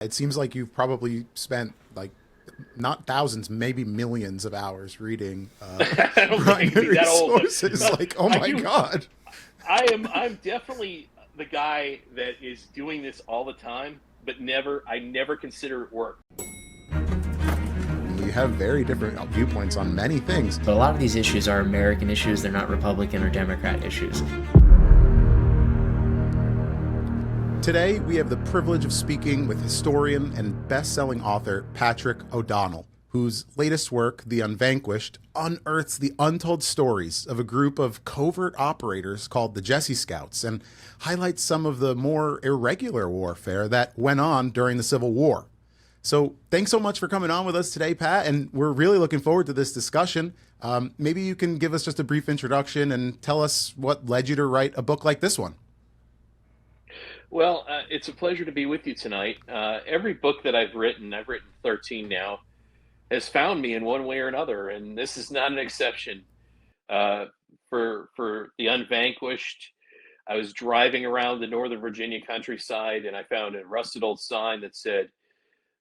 It seems like you've probably spent like not thousands, maybe millions of hours reading I don't think I could be primary that old, sources. but Like, oh I my do. God. I'm definitely the guy that is doing this all the time, but I never consider it work. We have very different viewpoints on many things. But a lot of these issues are American issues, they're not Republican or Democrat issues. Today, we have the privilege of speaking with historian and best-selling author Patrick O'Donnell, whose latest work, The Unvanquished, unearths the untold stories of a group of covert operators called the Jessie Scouts and highlights some of the more irregular warfare that went on during the Civil War. So thanks so much for coming on with us today, Pat, and we're really looking forward to this discussion. Maybe you can give us just a brief introduction and tell us what led you to write a book like this one. Well, it's a pleasure to be with you tonight. Every book that I've written 13 now, has found me in one way or another, and this is not an exception. Uh, for The Unvanquished, I was driving around the Northern Virginia countryside, and I found a rusted old sign that said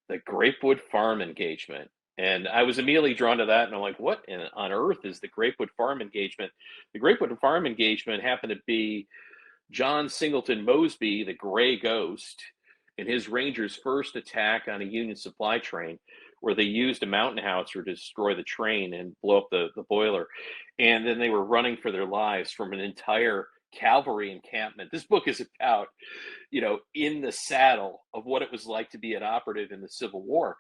the Grapewood Farm Engagement. And I was immediately drawn to that, and I'm like, what on earth is the Grapewood Farm Engagement? The Grapewood Farm Engagement happened to be John Singleton Mosby, the Gray Ghost, in his Rangers' first attack on a Union supply train, where they used a mountain howitzer to destroy the train and blow up the boiler. And then they were running for their lives from an entire cavalry encampment. This book is about, in the saddle of what it was like to be an operative in the Civil War.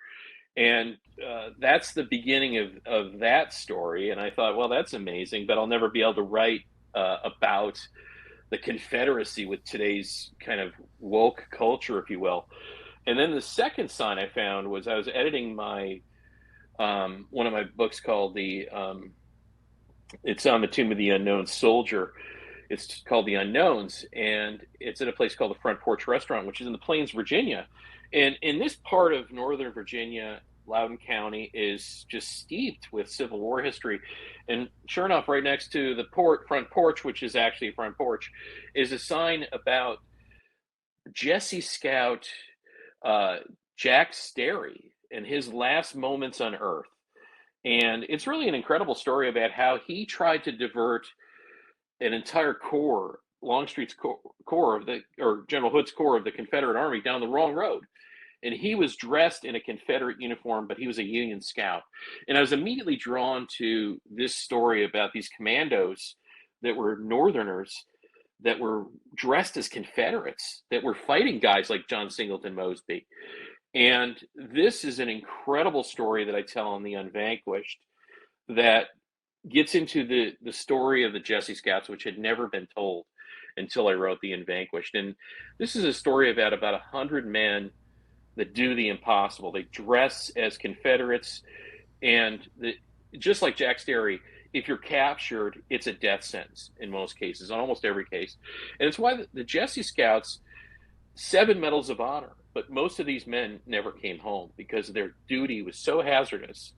And that's the beginning of that story. And I thought, well, that's amazing, but I'll never be able to write about the Confederacy with today's kind of woke culture, if you will. And then the second sign I found was I was editing my one of my books called it's on the Tomb of the Unknown Soldier. It's called The Unknowns, and it's in a place called the Front Porch Restaurant, which is in the Plains, Virginia. And in this part of Northern Virginia, Loudoun County is just steeped with Civil War history. And sure enough, right next to the front porch, which is actually a front porch, is a sign about Jessie Scout uh, Jack Sterry and his last moments on Earth. And it's really an incredible story about how he tried to divert an entire corps, Longstreet's corps of or General Hood's corps of the Confederate Army, down the wrong road. And he was dressed in a Confederate uniform, but he was a Union scout. And I was immediately drawn to this story about these commandos that were Northerners that were dressed as Confederates that were fighting guys like John Singleton Mosby. And this is an incredible story that I tell in The Unvanquished that gets into the story of the Jessie Scouts, which had never been told until I wrote The Unvanquished. And this is a story about 100 men that do the impossible. They dress as Confederates, and just like Jack Sterry, if you're captured, it's a death sentence in most cases, on almost every case. And it's why the Jessie Scouts, 7 medals of honor, but most of these men never came home because their duty was so hazardous,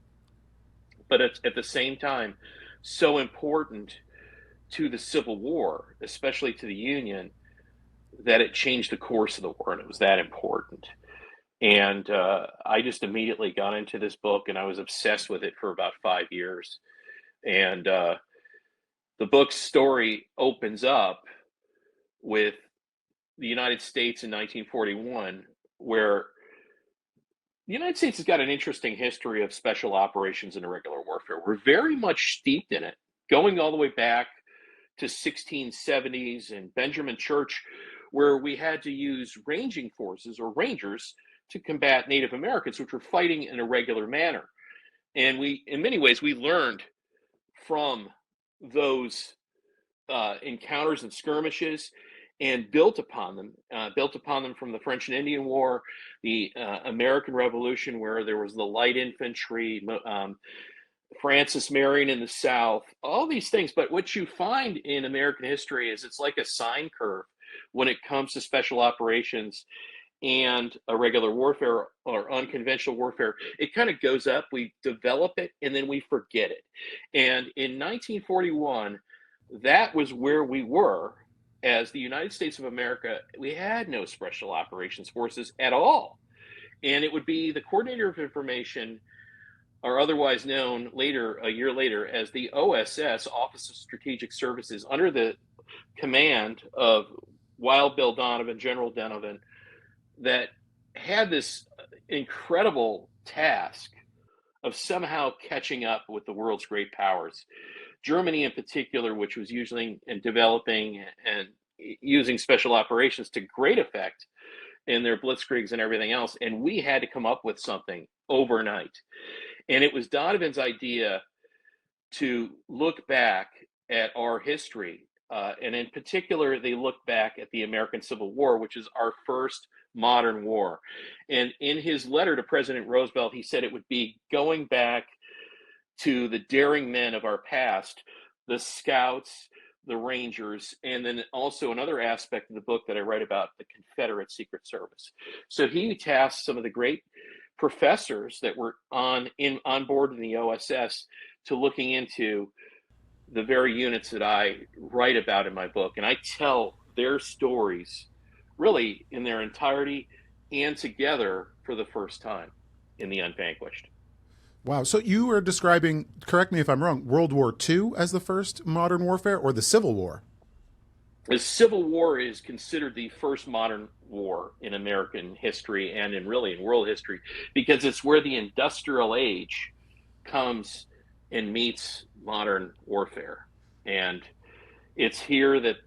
but at the same time, so important to the Civil War, especially to the Union, that it changed the course of the war, and it was that important. And I just immediately got into this book, and I was obsessed with it for about 5 years. And the book's story opens up with the United States in 1941, where the United States has got an interesting history of special operations and irregular warfare. We're very much steeped in it, going all the way back to 1670s and Benjamin Church, where we had to use ranging forces or rangers to combat Native Americans, which were fighting in a regular manner. And in many ways, we learned from those encounters and skirmishes and built upon them from the French and Indian War, the American Revolution, where there was the light infantry, Francis Marion in the South, all these things. But what you find in American history is it's like a sine curve when it comes to special operations and irregular warfare or unconventional warfare. It kind of goes up, we develop it, and then we forget it. And in 1941, that was where we were as the United States of America. We had no special operations forces at all. And it would be the coordinator of information, or otherwise known later, a year later, as the OSS, Office of Strategic Services, under the command of Wild Bill Donovan, General Donovan, that had this incredible task of somehow catching up with the world's great powers. Germany in particular, which was using and developing and using special operations to great effect in their blitzkriegs and everything else. And we had to come up with something overnight. And it was Donovan's idea to look back at our history. And in particular, they looked back at the American Civil War, which is our first modern war. And in his letter to President Roosevelt, he said it would be going back to the daring men of our past, the Scouts, the Rangers, and then also another aspect of the book that I write about, the Confederate Secret Service. So he tasked some of the great professors that were on board in the OSS to looking into the very units that I write about in my book. And I tell their stories really in their entirety and together for the first time in the Unvanquished. Wow. So you were describing, correct me if I'm wrong, World War II as the first modern warfare, or the Civil War? The Civil War is considered the first modern war in American history and in world history, because it's where the industrial age comes and meets modern warfare. And it's here that,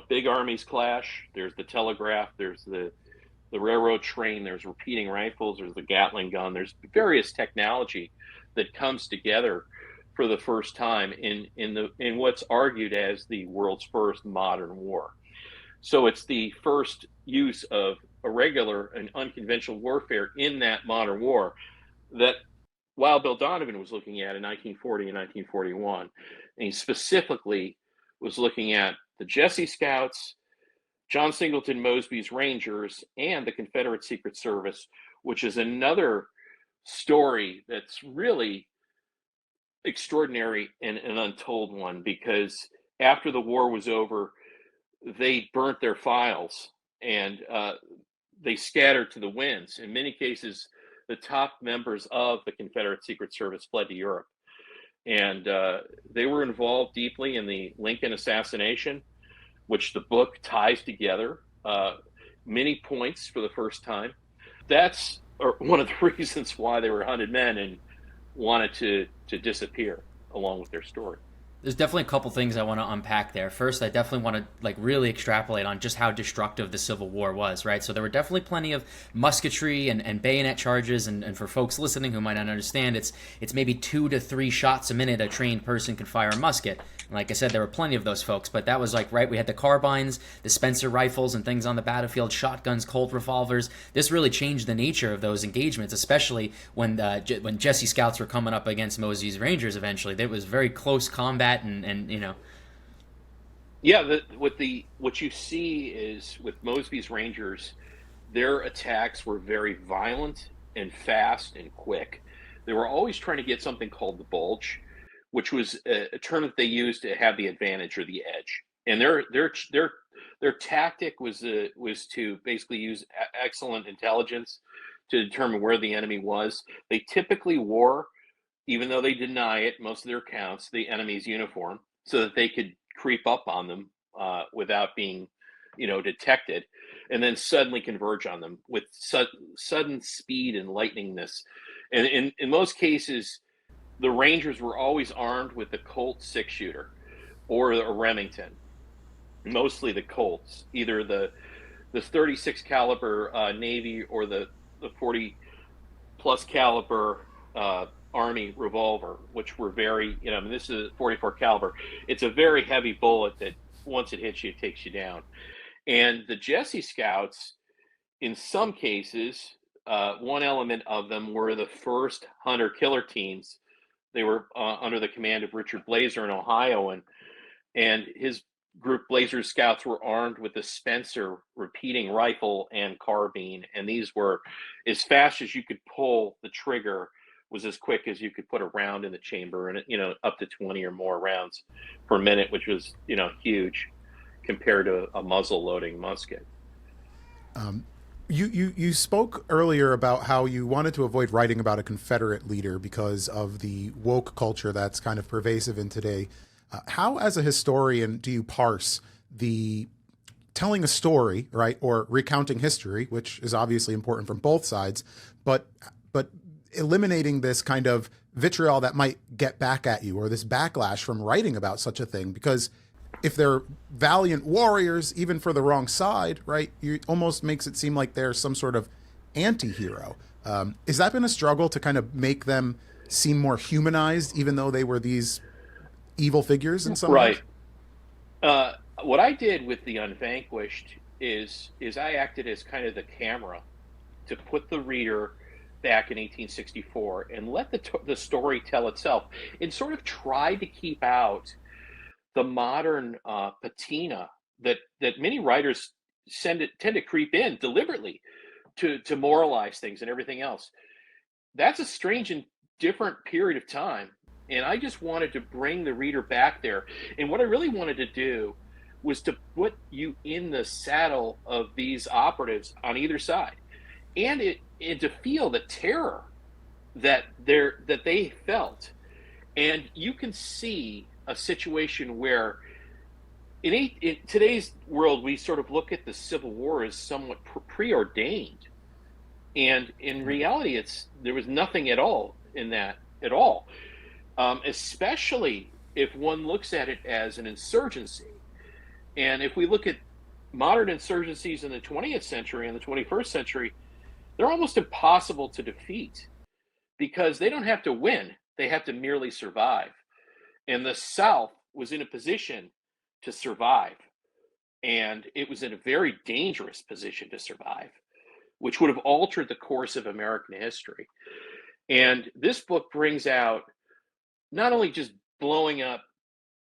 big armies clash. There's the telegraph, there's the railroad train, there's repeating rifles, there's the Gatling gun, there's various technology that comes together for the first time in what's argued as the world's first modern war. So it's the first use of irregular and unconventional warfare in that modern war that Wild Bill Donovan was looking at in 1940 and 1941. And he specifically was looking at the Jessie Scouts, John Singleton Mosby's Rangers, and the Confederate Secret Service, which is another story that's really extraordinary and an untold one, because after the war was over, they burnt their files and they scattered to the winds. In many cases, the top members of the Confederate Secret Service fled to Europe. And they were involved deeply in the Lincoln assassination, which the book ties together many points for the first time. That's one of the reasons why they were hunted men and wanted to disappear along with their story. There's definitely a couple things I want to unpack there. First, I definitely want to really extrapolate on just how destructive the Civil War was, right? So there were definitely plenty of musketry and bayonet charges, and for folks listening who might not understand, it's maybe 2 to 3 shots a minute a trained person could fire a musket. And like I said, there were plenty of those folks, but that was we had the carbines, the Spencer rifles and things on the battlefield, shotguns, Colt revolvers. This really changed the nature of those engagements, especially when Jessie Scouts were coming up against Mosby's Rangers eventually. There was very close combat. Yeah, what you see is with Mosby's Rangers, their attacks were very violent and fast and quick. They were always trying to get something called the bulge, which was a term that they used to have the advantage or the edge. And their tactic was to basically use excellent intelligence to determine where the enemy was. They typically wore, even though they deny it, most of their accounts, the enemy's uniform, so that they could creep up on them without being, detected, and then suddenly converge on them with sudden speed and lightningness. And in most cases, the Rangers were always armed with the Colt 6-shooter or a Remington, mostly the Colts, either the 36 caliber Navy or the 40 plus caliber Army revolver, which were very, this is a 44 caliber. It's a very heavy bullet that once it hits you, it takes you down. And the Jessie Scouts, in some cases, one element of them were the first hunter-killer teams. They were under the command of Richard Blazer in Ohio, and his group, Blazer Scouts, were armed with the Spencer repeating rifle and carbine, and these were as fast as you could pull the trigger, was as quick as you could put a round in the chamber, and up to 20 or more rounds per minute, which was huge compared to a muzzle loading musket. You spoke earlier about how you wanted to avoid writing about a Confederate leader because of the woke culture that's kind of pervasive in today. How, as a historian, do you parse the telling a story, right, or recounting history, which is obviously important from both sides, but eliminating this kind of vitriol that might get back at you, or this backlash from writing about such a thing? Because if they're valiant warriors, even for the wrong side, right, it almost makes it seem like they're some sort of anti-hero. Has that been a struggle to kind of make them seem more humanized, even though they were these evil figures in some ways? Right. What I did with the Unvanquished is I acted as kind of the camera to put the reader back in 1864 and let the story tell itself, and sort of try to keep out the modern patina that many writers tend to creep in deliberately to moralize things and everything else. That's a strange and different period of time, and I just wanted to bring the reader back there. And what I really wanted to do was to put you in the saddle of these operatives on either side, and to feel the terror that they felt. And you can see a situation where in today's world, we sort of look at the Civil War as somewhat preordained, and in reality, there was nothing at all in that at all. Especially if one looks at it as an insurgency, and if we look at modern insurgencies in the 20th century and the 21st century, they're almost impossible to defeat because they don't have to win; they have to merely survive. And the South was in a position to survive. And it was in a very dangerous position to survive, which would have altered the course of American history. And this book brings out not only just blowing up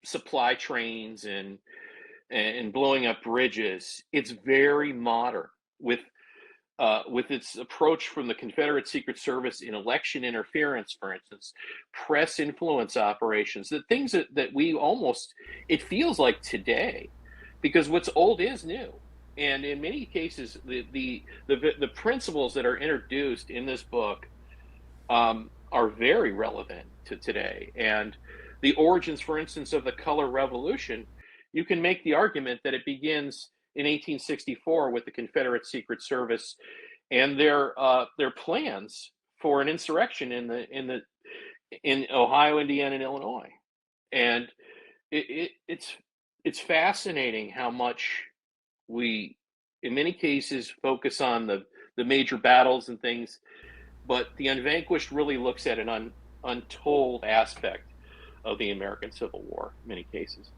supply trains and blowing up bridges, it's very modern with its approach from the Confederate Secret Service in election interference, for instance, press influence operations, the things that we almost, it feels like today, because what's old is new. And in many cases, the principles that are introduced in this book are very relevant to today. And the origins, for instance, of the color revolution, you can make the argument that it begins in 1864 with the Confederate Secret Service and their plans for an insurrection in Ohio, Indiana, and Illinois. And it's fascinating how much we, in many cases, focus on the major battles and things, but the Unvanquished really looks at an untold aspect of the American Civil War in many cases.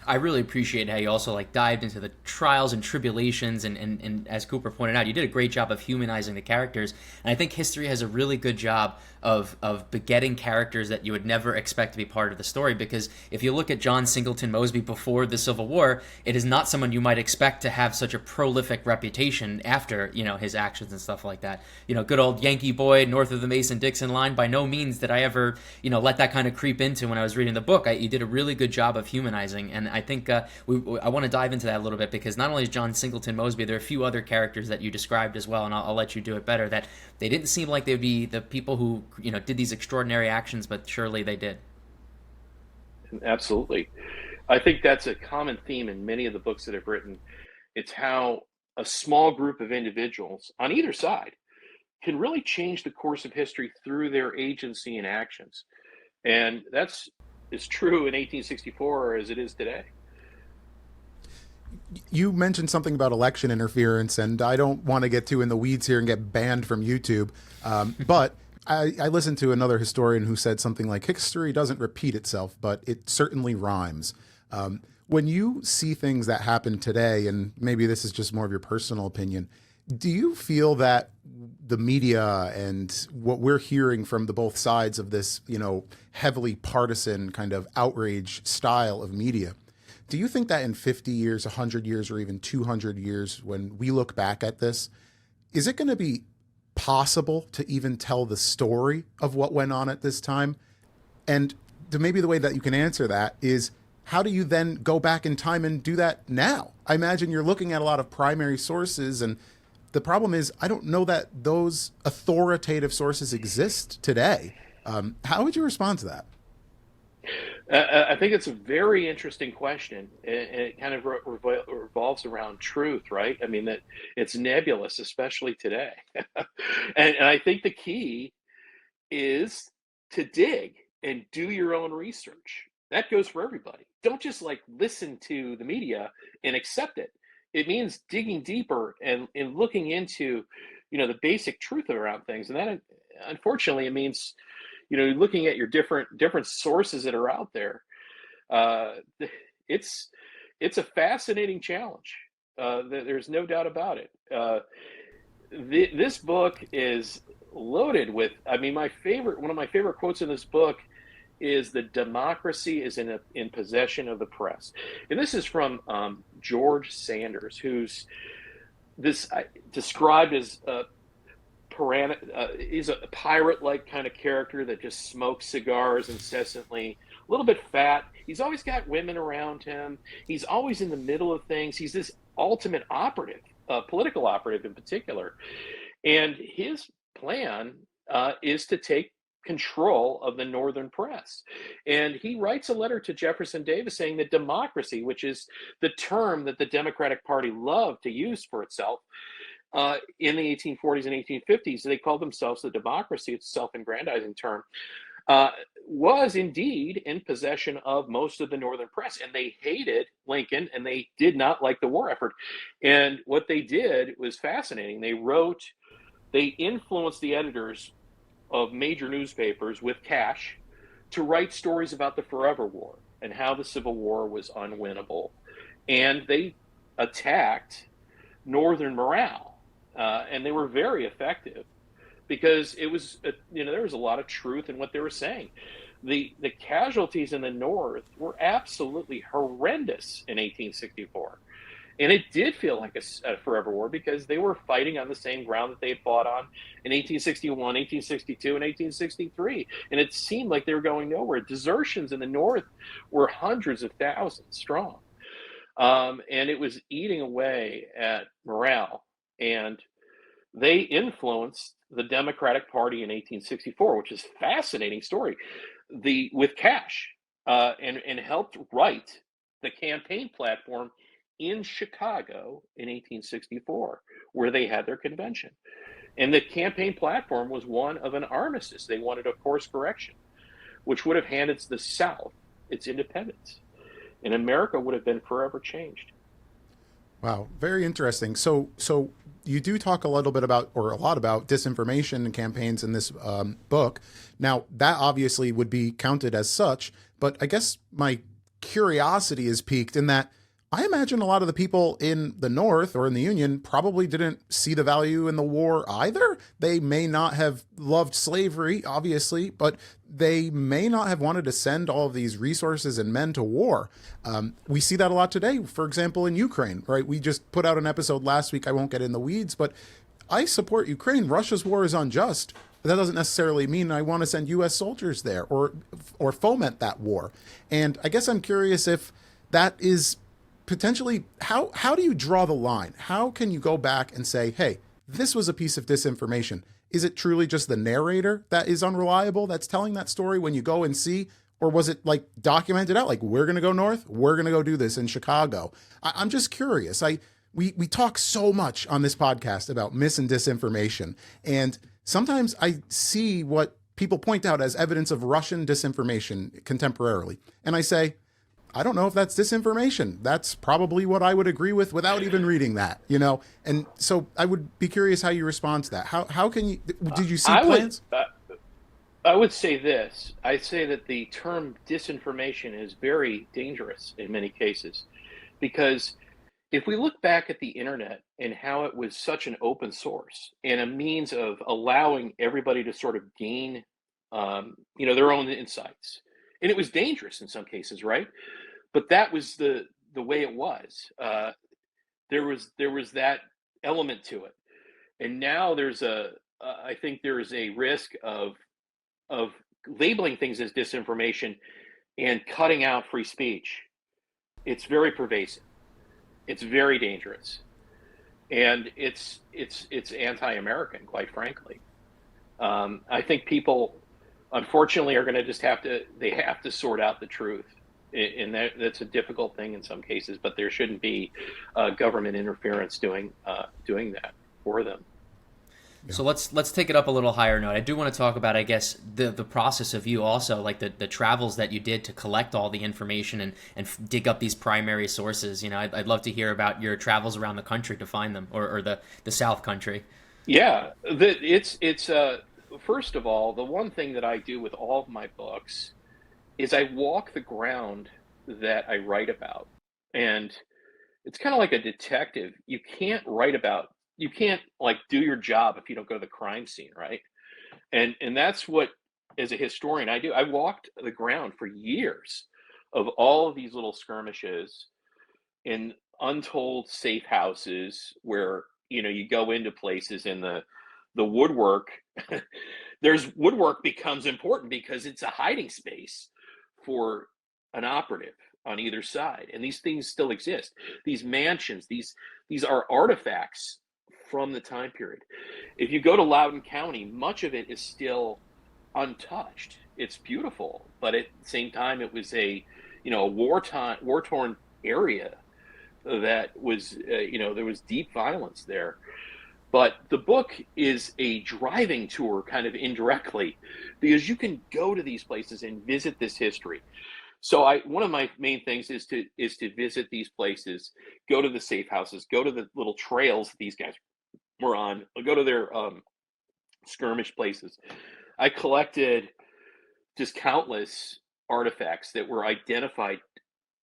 I really appreciate how you also dived into the trials and tribulations, and as Cooper pointed out, you did a great job of humanizing the characters. And I think history has a really good job of begetting characters that you would never expect to be part of the story. Because if you look at John Singleton Mosby before the Civil War, it is not someone you might expect to have such a prolific reputation after his actions and stuff like that. Good old Yankee boy north of the Mason-Dixon line. By no means did I ever let that kind of creep into when I was reading the book. You did a really good job of humanizing, and I think I want to dive into that a little bit, because not only is John Singleton Mosby, there are a few other characters that you described as well, and I'll let you do it better, that they didn't seem like they'd be the people who did these extraordinary actions, but surely they did. Absolutely. I think that's a common theme in many of the books that I've written. It's how a small group of individuals on either side can really change the course of history through their agency and actions. And that's as true in 1864 as it is today. You mentioned something about election interference, and I don't want to get too in the weeds here and get banned from YouTube. But I listened to another historian who said something like, history doesn't repeat itself, but it certainly rhymes. When you see things that happen today, and maybe this is just more of your personal opinion, do you feel that the media and what we're hearing from the both sides of this, heavily partisan kind of outrage style of media, do you think that in 50 years, 100 years, or even 200 years, when we look back at this, is it going to be possible to even tell the story of what went on at this time? And maybe the way that you can answer that is, how do you then go back in time and do that now? I imagine you're looking at a lot of primary sources, and the problem is I don't know that those authoritative sources exist today. How would you respond to that? I think it's a very interesting question. It kind of revolves around truth, right? I mean, that it's nebulous, especially today. And I think the key is to dig and do your own research. That goes for everybody. Don't just like listen to the media and accept it. It means digging deeper and looking into, the basic truth around things. And that, unfortunately, it means, looking at your different sources that are out there. Uh, it's it's a fascinating challenge. There's no doubt about it. This book is loaded with. I mean, one of my favorite quotes in this book is the democracy is in possession of the press, and this is from George Sanders, who's described as he's a pirate-like kind of character that just smokes cigars incessantly, a little bit fat. He's always got women around him. He's always in the middle of things. He's this ultimate operative, political operative in particular. And his plan is to take control of the Northern press. And he writes a letter to Jefferson Davis saying that democracy, which is the term that the Democratic Party loved to use for itself, in the 1840s and 1850s, they called themselves the democracy. It's a self-aggrandizing term. Was indeed in possession of most of the Northern press, and they hated Lincoln, and they did not like the war effort. And what they did was fascinating. They influenced the editors of major newspapers with cash to write stories about the Forever War and how the Civil War was unwinnable. And they attacked Northern morale. And they were very effective because it was, there was a lot of truth in what they were saying. The casualties in the North were absolutely horrendous in 1864. And it did feel like a forever war because they were fighting on the same ground that they had fought on in 1861, 1862, and 1863. And it seemed like they were going nowhere. Desertions in the North were hundreds of thousands strong. And it was eating away at morale. And they influenced the Democratic Party in 1864, which is a fascinating story, with cash, and helped write the campaign platform in Chicago in 1864, where they had their convention. And the campaign platform was one of an armistice. They wanted a course correction, which would have handed the South its independence. And America would have been forever changed. Wow, very interesting. So you do talk a lot about disinformation and campaigns in this book. Now, that obviously would be counted as such, but I guess my curiosity is piqued in that I imagine a lot of the people in the North or in the Union probably didn't see the value in the war either. They may not have loved slavery, obviously, but they may not have wanted to send all of these resources and men to war. We see that a lot today, for example, in Ukraine, right? We just put out an episode last week. I won't get in the weeds, but I support Ukraine. Russia's war is unjust. But that doesn't necessarily mean I want to send U.S. soldiers there or foment that war. And I guess I'm curious if that is potentially, how do you draw the line? How can you go back and say, hey, this was a piece of disinformation? Is it truly just the narrator that is unreliable that's telling that story when you go and see? Or was it like documented out? Like, we're going to go north. We're going to go do this in Chicago. I'm just curious. We talk so much on this podcast about mis and disinformation. And sometimes I see what people point out as evidence of Russian disinformation contemporarily. And I say, I don't know if that's disinformation. That's probably what I would agree with without even reading that, And so I would be curious how you respond to that. How can you, did you see plans? I would say this. I say that the term disinformation is very dangerous in many cases, because if we look back at the internet and how it was such an open source and a means of allowing everybody to sort of gain, their own insights, and it was dangerous in some cases, right? But that was the way it was. There was that element to it, and now I think there is a risk of labeling things as disinformation and cutting out free speech. It's very pervasive. It's very dangerous. and it's anti-American, quite frankly. I think people, unfortunately, are going to just have to sort out the truth, and that's a difficult thing in some cases. But there shouldn't be government interference doing that for them. Yeah. So let's take it up a little higher note. I do want to talk about, I guess, the process of you also, like the travels that you did to collect all the information and dig up these primary sources. You know, I'd love to hear about your travels around the country to find them, or the South Country. Yeah, it's first of all, the one thing that I do with all of my books is I walk the ground that I write about, and it's kind of like a detective. You can't like do your job if you don't go to the crime scene, right? And that's what, as a historian, I do. I walked the ground for years of all of these little skirmishes in untold safe houses where, you know, you go into places and the woodwork there's woodwork becomes important because it's a hiding space for an operative on either side, and these things still exist. These mansions, these are artifacts from the time period. If you go to Loudoun County, much of it is still untouched. It's beautiful, but at the same time, it was a war-torn area that was there was deep violence there. But the book is a driving tour, kind of indirectly, because you can go to these places and visit this history. So one of my main things is to visit these places, go to the safe houses, go to the little trails these guys were on, go to their skirmish places. I collected just countless artifacts that were identified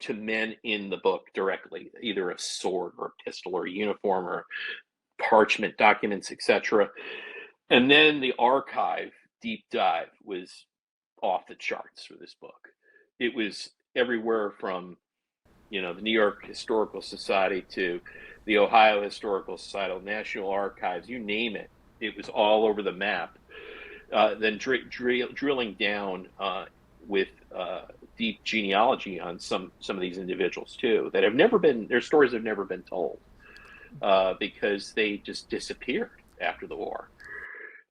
to men in the book directly, either a sword or a pistol or a uniform or parchment documents, etc. And then the archive deep dive was off the charts for this book. It was everywhere from, the New York Historical Society to the Ohio Historical Society, National Archives, you name it. It was all over the map. Then drilling down with deep genealogy on some of these individuals too, that their stories have never been told. Because they just disappeared after the war.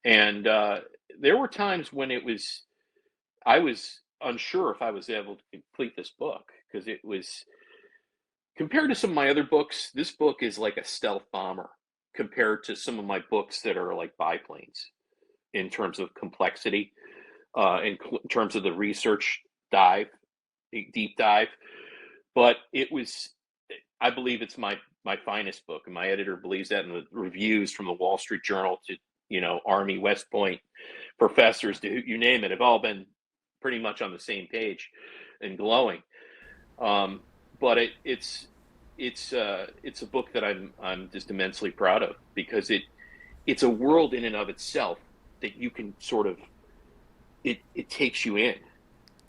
And there were times when I was unsure if I was able to complete this book, because it was, compared to some of my other books, this book is like a stealth bomber compared to some of my books that are like biplanes in terms of complexity, in terms of the research deep dive. But I believe it's my finest book, and my editor believes that, and the reviews from the Wall Street Journal to Army, West Point professors, to you name it, have all been pretty much on the same page and glowing. But it's a book that I'm just immensely proud of, because it's a world in and of itself that you can sort of it takes you in,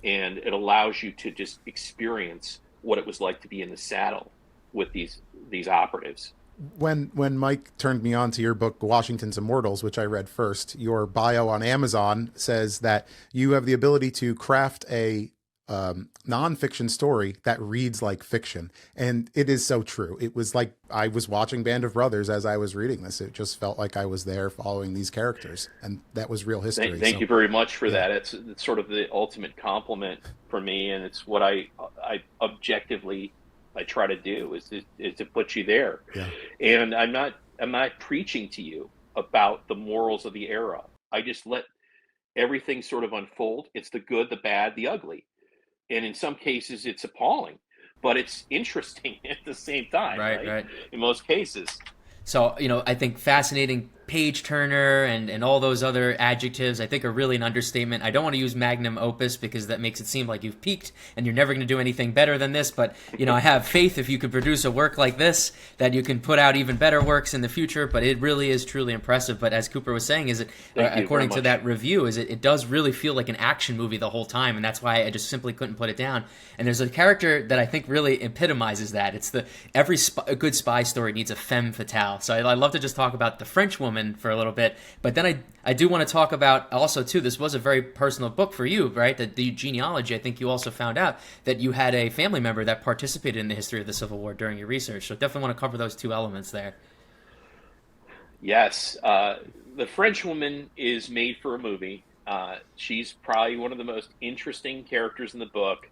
and it allows you to just experience what it was like to be in the saddle with these operatives. When Mike turned me on to your book, Washington's Immortals, which I read first, your bio on Amazon says that you have the ability to craft a nonfiction story that reads like fiction. And it is so true. It was like I was watching Band of Brothers as I was reading this. It just felt like I was there following these characters. And that was real history. Thank you very much for that. It's sort of the ultimate compliment for me. And it's what I objectively try to do is to put you there. Yeah. And I'm not preaching to you about the morals of the era. I just let everything sort of unfold. It's the good, the bad, the ugly. And in some cases it's appalling, but it's interesting at the same time, right? In most cases. So, I think fascinating page turner and all those other adjectives, I think, are really an understatement. I don't want to use magnum opus because that makes it seem like you've peaked and you're never going to do anything better than this. But, I have faith if you could produce a work like this, that you can put out even better works in the future. But it really is truly impressive. But as Cooper was saying, according to that review, it does really feel like an action movie the whole time. And that's why I just simply couldn't put it down. And there's a character that I think really epitomizes that. It's a good spy story needs a femme fatale. So I love to just talk about the French woman for a little bit, but then I do want to talk about also too, this was a very personal book for you, right? The genealogy, I think you also found out that you had a family member that participated in the history of the Civil War during your research, so definitely want to cover those two elements there. Yes, the French woman is made for a movie. She's probably one of the most interesting characters in the book.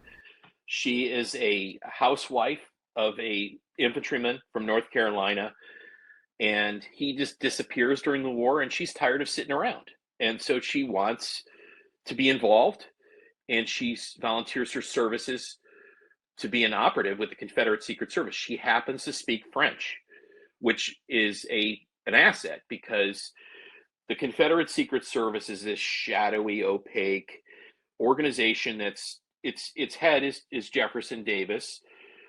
She is a housewife of a infantryman from North Carolina, and he just disappears during the war, and she's tired of sitting around, and so she wants to be involved, and she volunteers her services to be an operative with the Confederate Secret Service. She happens to speak French, which is an asset because the Confederate Secret Service is this shadowy, opaque organization that's its head is Jefferson Davis.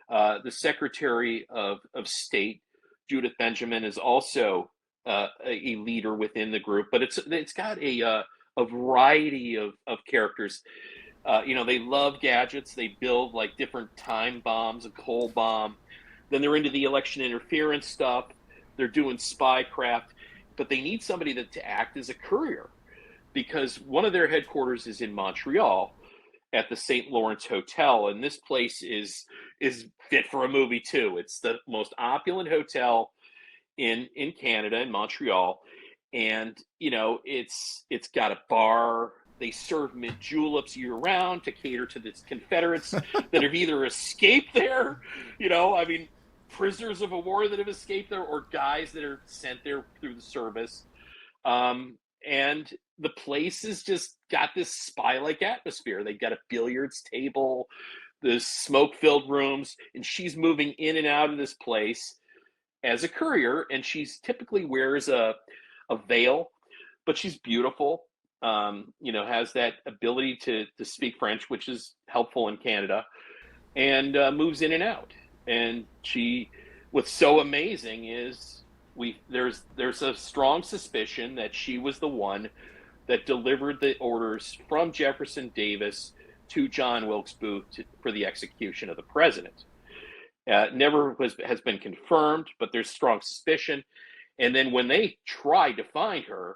The Secretary of State, Judith Benjamin, is also a leader within the group, but it's got a variety of characters. They love gadgets. They build like different time bombs, a coal bomb. Then they're into the election interference stuff. They're doing spycraft, but they need somebody to act as a courier because one of their headquarters is in Montreal at the St. Lawrence Hotel, and this place is fit for a movie too. It's the most opulent hotel in Canada, in Montreal, and it's got a bar. They serve mint juleps year round to cater to the Confederates that have either escaped there, I mean, prisoners of a war that have escaped there, or guys that are sent there through the service. And the place has just got this spy-like atmosphere. They've got a billiards table, the smoke-filled rooms, and she's moving in and out of this place as a courier, and she's typically wears a veil, but she's beautiful. Has that ability to speak French, which is helpful in Canada, and moves in and out. And what's so amazing is there's a strong suspicion that she was the one that delivered the orders from Jefferson Davis to John Wilkes Booth for the execution of the president. Never has been confirmed, but there's strong suspicion. And then when they tried to find her,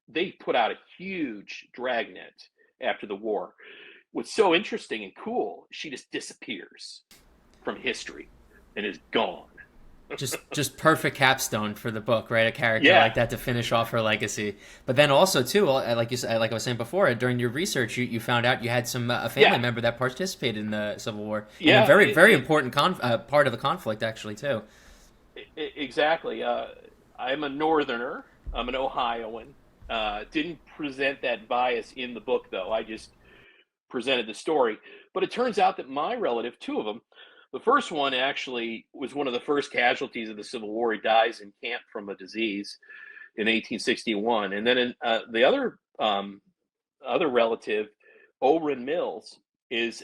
they put out a huge dragnet after the war. What's so interesting and cool, she just disappears from history and is gone. Just perfect capstone for the book, right? A character like that to finish off her legacy. But then also too, like you said, like I was saying before, during your research, you found out you had a family member that participated in the Civil War. Yeah, and a very important part of the conflict, actually, too. Exactly. I'm a Northerner. I'm an Ohioan. Didn't present that bias in the book, though. I just presented the story. But it turns out that my relative, two of them, the first one actually was one of the first casualties of the Civil War. He dies in camp from a disease in 1861. And then the other relative, Orrin Mills, is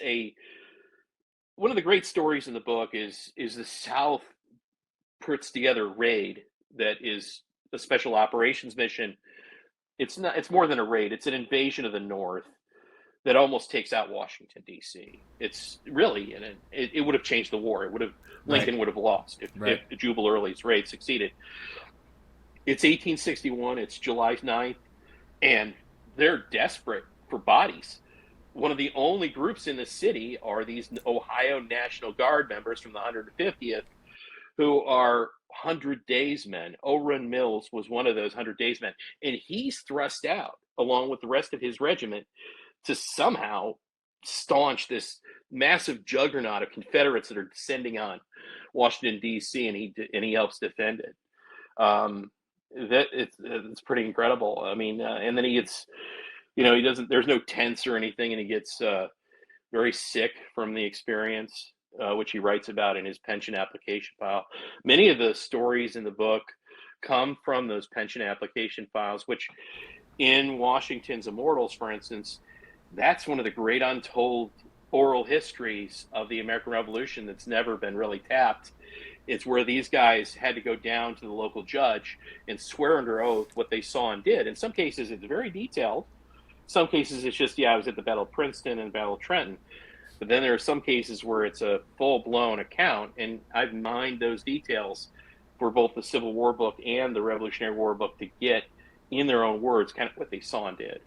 one of the great stories in the book is the South puts together a raid that is a special operations mission. It's more than a raid. It's an invasion of the North that almost takes out Washington, D.C. It's really, and it would have changed the war. Lincoln would have lost if Jubal Early's raid succeeded. It's 1861. It's July 9th, and they're desperate for bodies. One of the only groups in the city are these Ohio National Guard members from the 150th, who are 100 Days men. Orrin Mills was one of those 100 Days men, and he's thrust out along with the rest of his regiment to somehow staunch this massive juggernaut of Confederates that are descending on Washington, D.C., and he helps defend it. It's pretty incredible. I mean, and then he gets, there's no tents or anything, and he gets very sick from the experience, which he writes about in his pension application file. Many of the stories in the book come from those pension application files, which in Washington's Immortals, for instance, that's one of the great untold oral histories of the American Revolution that's never been really tapped. It's where these guys had to go down to the local judge and swear under oath what they saw and did. In some cases, it's very detailed. Some cases, it's just, I was at the Battle of Princeton and Battle of Trenton. But then there are some cases where it's a full-blown account, and I've mined those details for both the Civil War book and the Revolutionary War book to get, in their own words, kind of what they saw and did.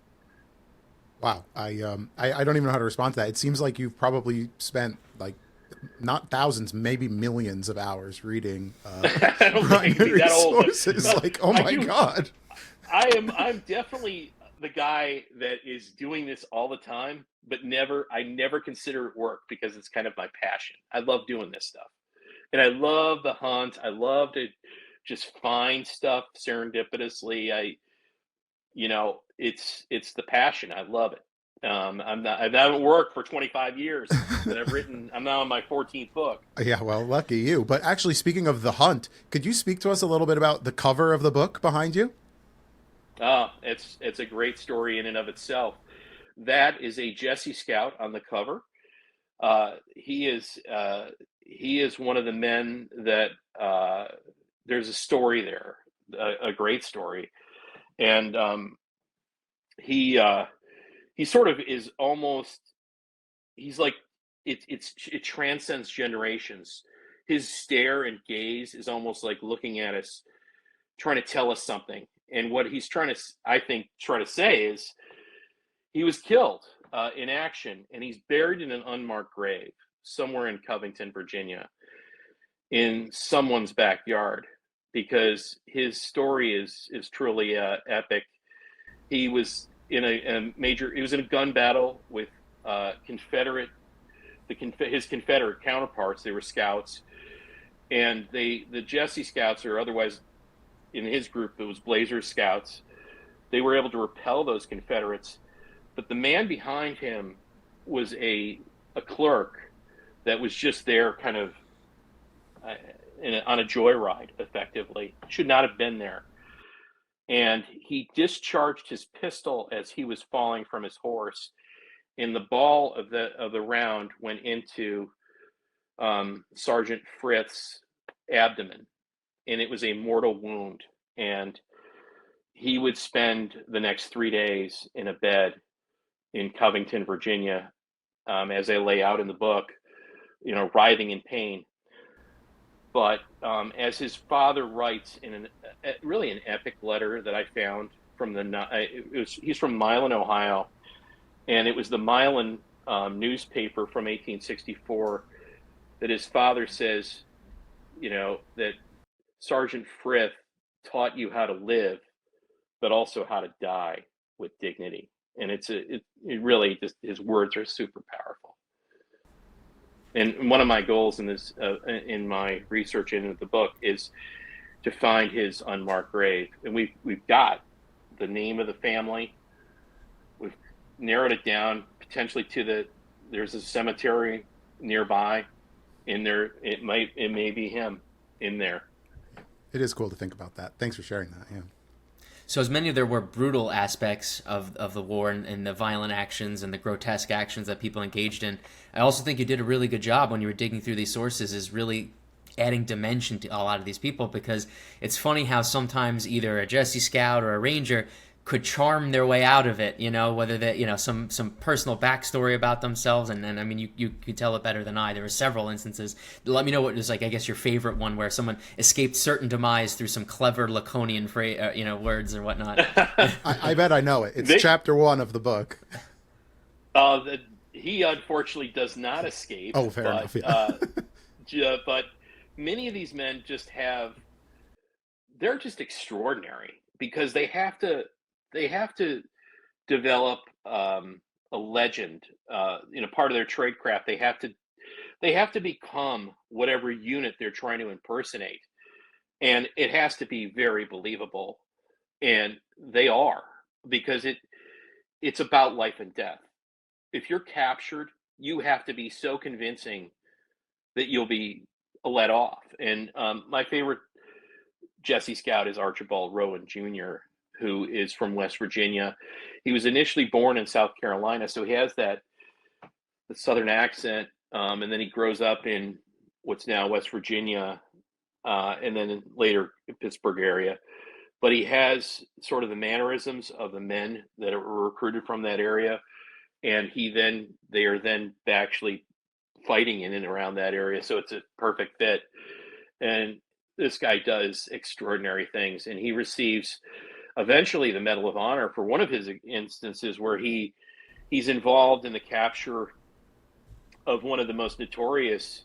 Wow. I don't even know how to respond to that. It seems like you've probably spent like not thousands, maybe millions of hours reading I don't think it could be primary that old, but sources. no, Like, oh my God. I'm definitely the guy that is doing this all the time, but I never consider it work because it's kind of my passion. I love doing this stuff. And I love the hunt. I love to just find stuff serendipitously. It's the passion. I love it. I haven't worked for 25 years, but I'm now on my 14th book. Yeah, well, lucky you. But actually, speaking of the hunt, could you speak to us a little bit about the cover of the book behind you? It's a great story in and of itself. That is a Jessie Scout on the cover. He is one of the men that there's a story there, a great story, and he sort of is almost he's like it transcends generations. His stare and gaze is almost like looking at us, trying to tell us something. And what he's trying to, I think, try to say is he was killed in action, and he's buried in an unmarked grave somewhere in Covington, Virginia, in someone's backyard, because his story is truly epic. He was in he was in a gun battle with his Confederate counterparts. They were scouts, and the Jessie Scouts, or otherwise in his group it was Blazer Scouts, they were able to repel those Confederates. But the man behind him was a clerk that was just there kind of on a joyride, effectively. Should not have been there. And he discharged his pistol as he was falling from his horse, and the ball of the round went into Sergeant Frith's abdomen, and it was a mortal wound. And he would spend the next 3 days in a bed in Covington, Virginia, as they lay out in the book, writhing in pain. But as his father writes in really an epic letter that I found from he's from Milan, Ohio, and it was the Milan newspaper from 1864, that his father says, that Sergeant Frith taught you how to live, but also how to die with dignity. And it really just, his words are super powerful. And one of my goals in my research into the book is to find his unmarked grave. And we've got the name of the family. We've narrowed it down potentially there's a cemetery nearby. In there, it may be him in there. It is cool to think about that. Thanks for sharing that. Yeah. So as many of there were brutal aspects of the war and the violent actions and the grotesque actions that people engaged in, I also think you did a really good job when you were digging through these sources, is really adding dimension to a lot of these people, because it's funny how sometimes either a Jessie Scout or a Ranger could charm their way out of it, whether that, some personal backstory about themselves. And I mean, you could tell it better than I. There were several instances. Let me know what was, like, I guess, your favorite one where someone escaped certain demise through some clever Laconian words or whatnot. I bet I know it. It's chapter 1 of the book. He unfortunately does not escape. Oh, fair enough. Yeah. But many of these men they're just extraordinary, because they have to develop a legend, part of their tradecraft. They have to become whatever unit they're trying to impersonate, and it has to be very believable, and they are, because it's about life and death. If you're captured, you have to be so convincing that you'll be let off. And my favorite Jessie Scout is Archibald Rowan Jr., who is from West Virginia. He was initially born in South Carolina, so he has the Southern accent, and then he grows up in what's now West Virginia, and then later Pittsburgh area. But he has sort of the mannerisms of the men that were recruited from that area, and they are then actually fighting in and around that area, so it's a perfect fit. And this guy does extraordinary things, and he receives eventually the Medal of Honor for one of his instances where he's involved in the capture of one of the most notorious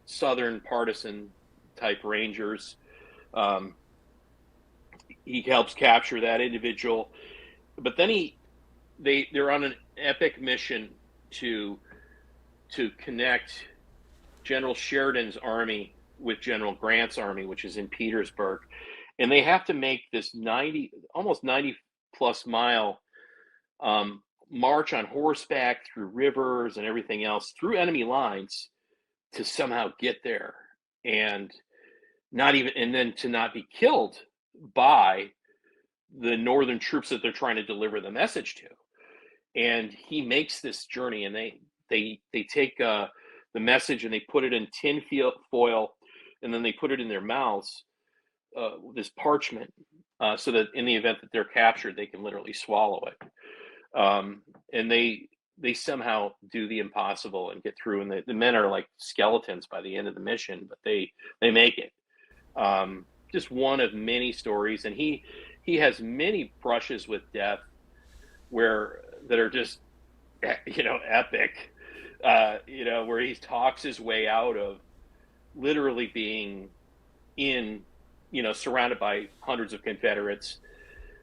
Southern partisan type Rangers. He helps capture that individual, but then they're on an epic mission to connect General Sheridan's army with General Grant's army, which is in Petersburg, and they have to make this almost 90 plus mile march on horseback through rivers and everything else through enemy lines to somehow get there, and then to not be killed by the northern troops that they're trying to deliver the message to. And he makes this journey, and they take the message and they put it in tin foil, and then they put it in their mouths, this parchment, so that in the event that they're captured, they can literally swallow it. And they somehow do the impossible and get through, and the men are like skeletons by the end of the mission, but they make it. Just one of many stories, and he has many brushes with death that are just, epic. Where he talks his way out of literally being surrounded by hundreds of Confederates.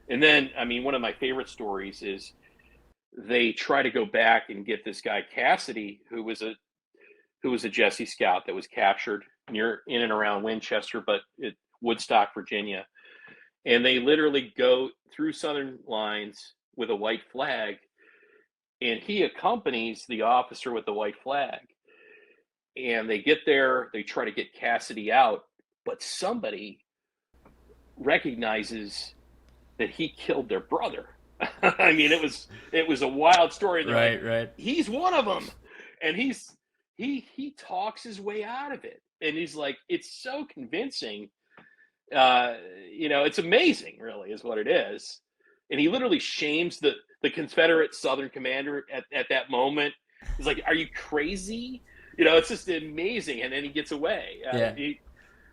And then, one of my favorite stories is they try to go back and get this guy Cassidy, who was a Jessie Scout that was captured in and around Winchester, but at Woodstock, Virginia. And they literally go through Southern lines with a white flag, and he accompanies the officer with the white flag. And they get there, they try to get Cassidy out, but somebody recognizes that he killed their brother. It was a wild story. Right. He's one of them, and he talks his way out of it, and he's like, it's so convincing. It's amazing, really, is what it is. And he literally shames the Confederate Southern commander at that moment. He's like, "Are you crazy?" It's just amazing. And then he gets away.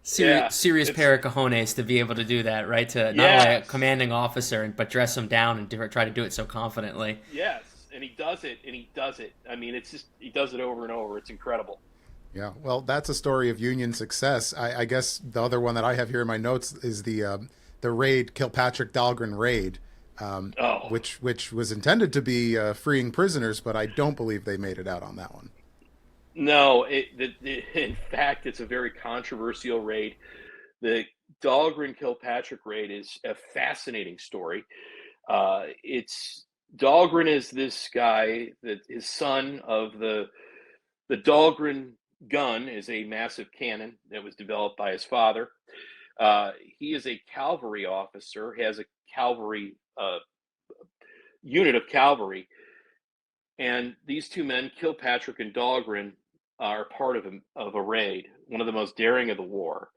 Serious pair of cojones to be able to do that, right? To not only a commanding officer, but dress him down and try to do it so confidently. Yes, and he does it. It's just, he does it over and over. It's incredible. Yeah, well, that's a story of Union success. I guess the other one that I have here in my notes is the raid, Kilpatrick-Dahlgren raid, which was intended to be freeing prisoners, but I don't believe they made it out on that one. No, in fact, it's a very controversial raid. The Dahlgren-Kilpatrick raid is a fascinating story. Dahlgren is this guy that his son of the Dahlgren gun is a massive cannon that was developed by his father. He is a cavalry officer, has a cavalry unit of cavalry, and these two men, Kilpatrick and Dahlgren, are part of a raid, one of the most daring of the war.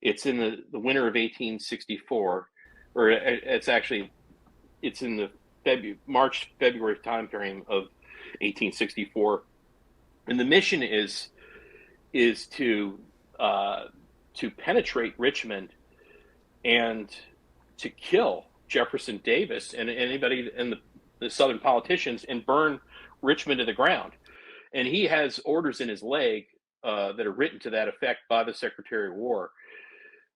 It's in the winter of 1864, or it's in the March-February time frame of 1864, and the mission is to penetrate Richmond and to kill Jefferson Davis and anybody and the Southern politicians and burn Richmond to the ground. And he has orders in his leg that are written to that effect by the Secretary of War.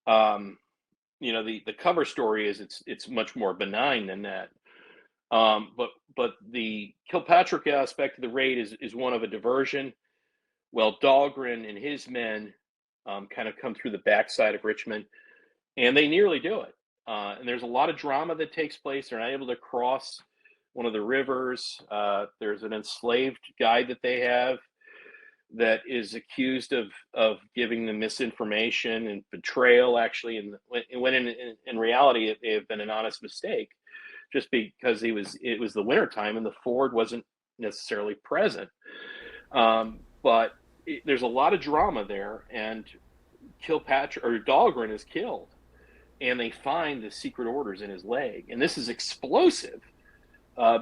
The cover story is it's much more benign than that. But the Kilpatrick aspect of the raid is one of a diversion. Well, Dahlgren and his men kind of come through the backside of Richmond, and they nearly do it. And there's a lot of drama that takes place. They're not able to cross one of the rivers. There's an enslaved guy that they have that is accused of giving them misinformation and betrayal, actually, and when in reality it may have been an honest mistake, just because it was the wintertime and the ford wasn't necessarily present. But there's a lot of drama there, and Dahlgren is killed, and they find the secret orders in his leg, and this is explosive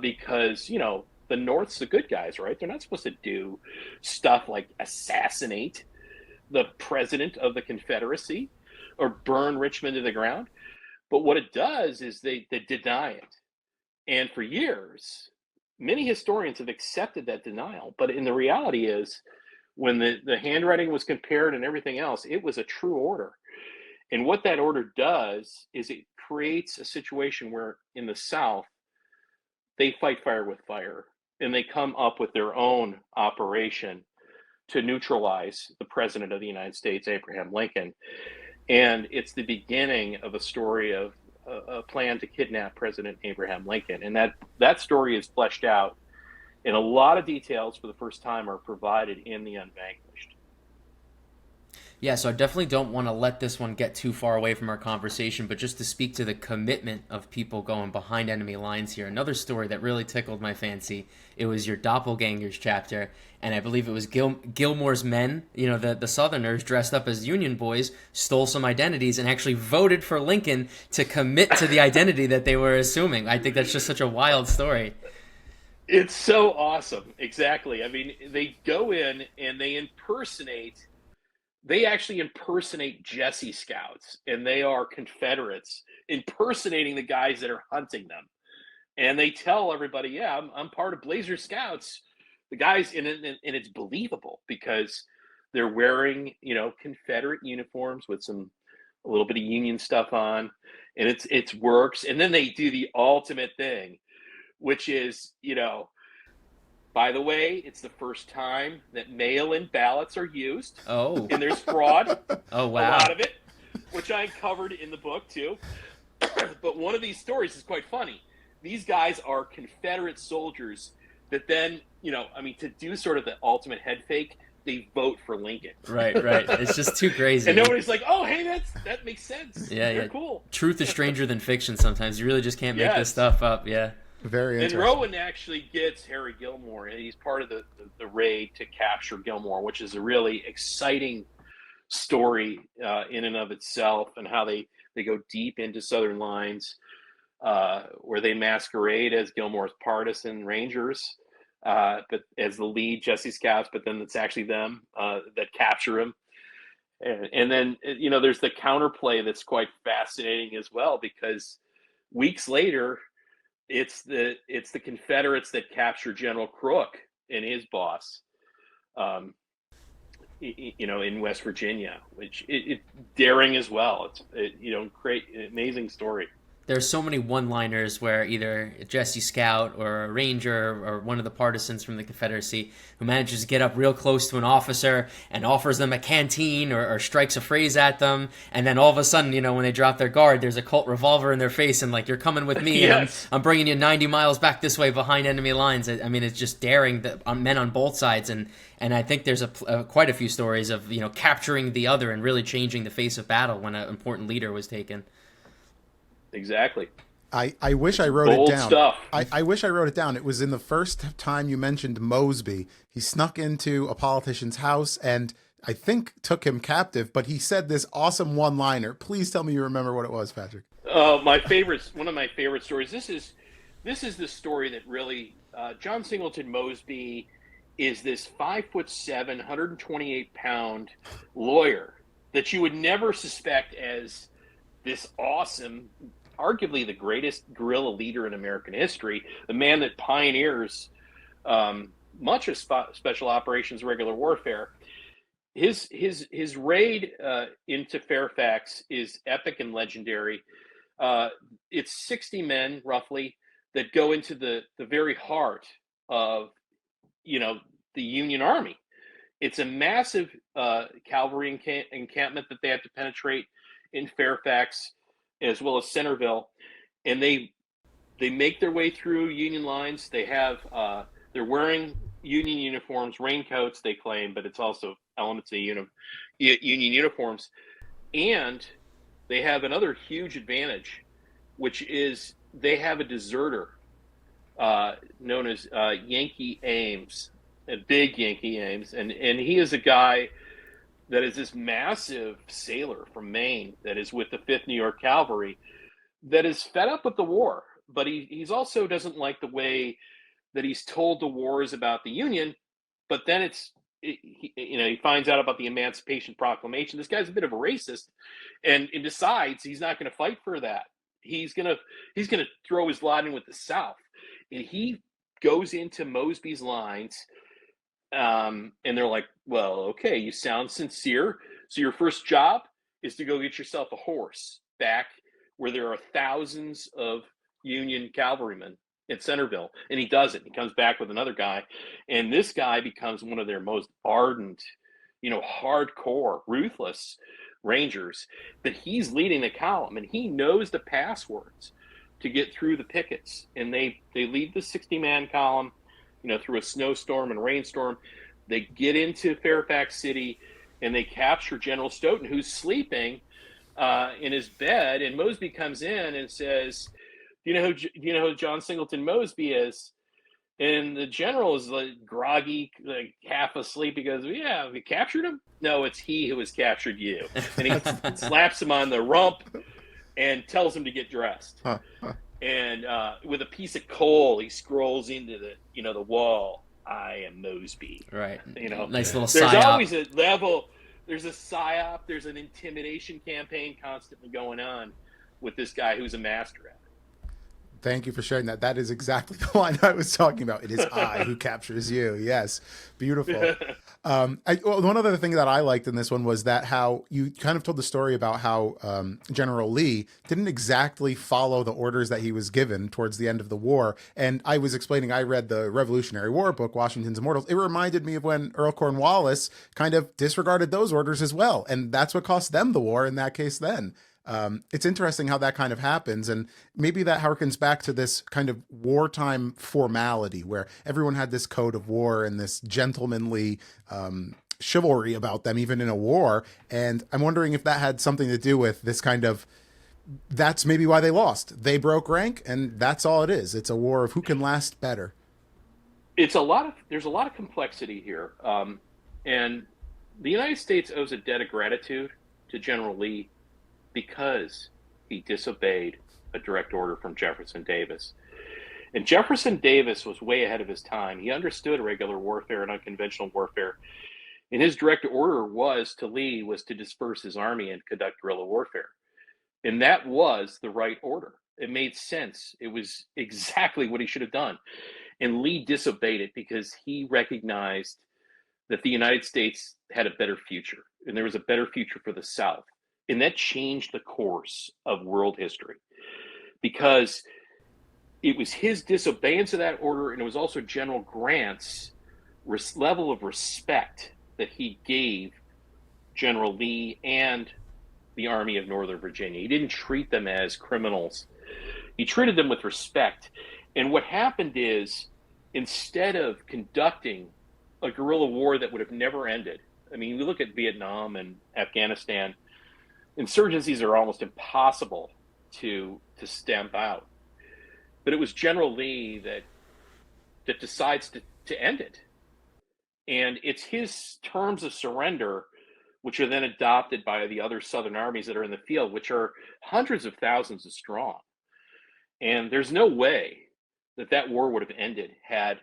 because the North's the good guys, right? They're not supposed to do stuff like assassinate the president of the Confederacy or burn Richmond to the ground. But what it does is they deny it, and for years, many historians have accepted that denial. But in the reality is, when the handwriting was compared and everything else, it was a true order. And what that order does is it creates a situation where in the South, they fight fire with fire, and they come up with their own operation to neutralize the President of the United States, Abraham Lincoln. And it's the beginning of a story of a plan to kidnap President Abraham Lincoln. And that story is fleshed out, and a lot of details for the first time are provided in the Unvanquished. Yeah, so I definitely don't want to let this one get too far away from our conversation, but just to speak to the commitment of people going behind enemy lines here, another story that really tickled my fancy, it was your doppelgangers chapter, and I believe it was Gilmore's men, the Southerners dressed up as Union boys, stole some identities and actually voted for Lincoln to commit to the identity that they were assuming. I think that's just such a wild story. It's so awesome. Exactly. I mean, they go in and they actually impersonate Jessie Scouts, and they are Confederates impersonating the guys that are hunting them. And they tell everybody, yeah, I'm part of Blazer Scouts. The guys, and it's believable because they're wearing, Confederate uniforms with a little bit of Union stuff on, and it works. And then they do the ultimate thing, which is, by the way, it's the first time that mail-in ballots are used. Oh. And there's fraud. Oh, wow. A lot of it, which I covered in the book, too. But one of these stories is quite funny. These guys are Confederate soldiers that then, to do sort of the ultimate head fake, they vote for Lincoln. Right. It's just too crazy. And nobody's like, oh, hey, that makes sense. Yeah. Cool. Truth is stranger than fiction sometimes. You really just can't make this stuff up, yeah. Very interesting. And Rowan actually gets Harry Gilmore, and he's part of the raid to capture Gilmore, which is a really exciting story in and of itself, and how they go deep into Southern lines, where they masquerade as Gilmore's partisan Rangers, but as the lead Jessie Scouts, but then it's actually them that capture him. And then, there's the counterplay that's quite fascinating as well, because weeks later, it's the Confederates that capture General Crook and his boss, in West Virginia, which it daring as well. It's great, amazing story. There's so many one-liners where either a Jessie Scout or a Ranger or one of the partisans from the Confederacy who manages to get up real close to an officer and offers them a canteen or strikes a phrase at them, and then all of a sudden, when they drop their guard, there's a Colt revolver in their face and like, you're coming with me, yes. and I'm bringing you 90 miles back this way behind enemy lines. I mean, it's just daring men on both sides, and I think there's quite a few stories of capturing the other and really changing the face of battle when an important leader was taken. Exactly. I wish I wrote Bold it down. Stuff. I wish I wrote it down. It was in the first time you mentioned Mosby. He snuck into a politician's house and I think took him captive, but he said this awesome one-liner. Please tell me you remember what it was, Patrick. One of my favorite stories. This is the story that really John Singleton Mosby is this 5'7", 128-pound lawyer that you would never suspect as this awesome, arguably the greatest guerrilla leader in American history, the man that pioneers much of special operations, regular warfare. His raid into Fairfax is epic and legendary. It's 60 men roughly that go into the very heart of the Union Army. It's a massive cavalry encampment that they have to penetrate in Fairfax as well as Centerville, and they make their way through Union lines. They have they're wearing Union uniforms, raincoats they claim, but it's also elements of Union uniforms, and they have another huge advantage, which is they have a deserter known as Yankee Ames, a big Yankee Ames, and he is a guy that is this massive sailor from Maine that is with the 5th New York Cavalry that is fed up with the war, but he's also doesn't like the way that he's told the war is about the Union, but then he finds out about the Emancipation Proclamation. This guy's a bit of a racist and decides he's not going to fight for that. He's going to throw his lot in with the South. And he goes into Mosby's lines, And they're like, well, okay, you sound sincere. So your first job is to go get yourself a horse back where there are thousands of Union cavalrymen at Centerville. And he does it. He comes back with another guy. And this guy becomes one of their most ardent, hardcore, ruthless Rangers. But he's leading the column and he knows the passwords to get through the pickets. And they lead the 60-man column, through a snowstorm and rainstorm. They get into Fairfax City and they capture General Stoughton, who's sleeping in his bed. And Mosby comes in and says, you know who John Singleton Mosby is? And the general is like groggy, like half asleep. He goes, yeah, we captured him? No, it's he who has captured you. And he slaps him on the rump and tells him to get dressed. And with a piece of coal, he scrolls into the wall. I am Mosby. Right. Nice little psyop. There's always a level. There's a psyop. There's an intimidation campaign constantly going on with this guy who's a master at it. Thank you for sharing that. That is exactly the line I was talking about. It is I who captures you. Yes. Beautiful. One other thing that I liked in this one was that how you kind of told the story about how General Lee didn't exactly follow the orders that he was given towards the end of the war. And I was explaining, I read the Revolutionary War book, Washington's Immortals. It reminded me of when Earl Cornwallis kind of disregarded those orders as well. And that's what cost them the war in that case then. It's interesting how that kind of happens. And maybe that harkens back to this kind of wartime formality where everyone had this code of war and this gentlemanly chivalry about them, even in a war. And I'm wondering if that had something to do with this kind of, that's maybe why they lost. They broke rank and that's all it is. It's a war of who can last better. There's a lot of complexity here. And the United States owes a debt of gratitude to General Lee because he disobeyed a direct order from Jefferson Davis. And Jefferson Davis was way ahead of his time. He understood irregular warfare and unconventional warfare. And his direct order was to disperse his army and conduct guerrilla warfare. And that was the right order. It made sense. It was exactly what he should have done. And Lee disobeyed it because he recognized that the United States had a better future. And there was a better future for the South. And that changed the course of world history because it was his disobeyance of that order, and it was also General Grant's level of respect that he gave General Lee and the Army of Northern Virginia. He didn't treat them as criminals. He treated them with respect. And what happened is, instead of conducting a guerrilla war that would have never ended, I mean, we look at Vietnam and Afghanistan, insurgencies are almost impossible to stamp out. But it was General Lee that decides to end it. And it's his terms of surrender, which are then adopted by the other Southern armies that are in the field, which are hundreds of thousands of strong. And there's no way that war would have ended had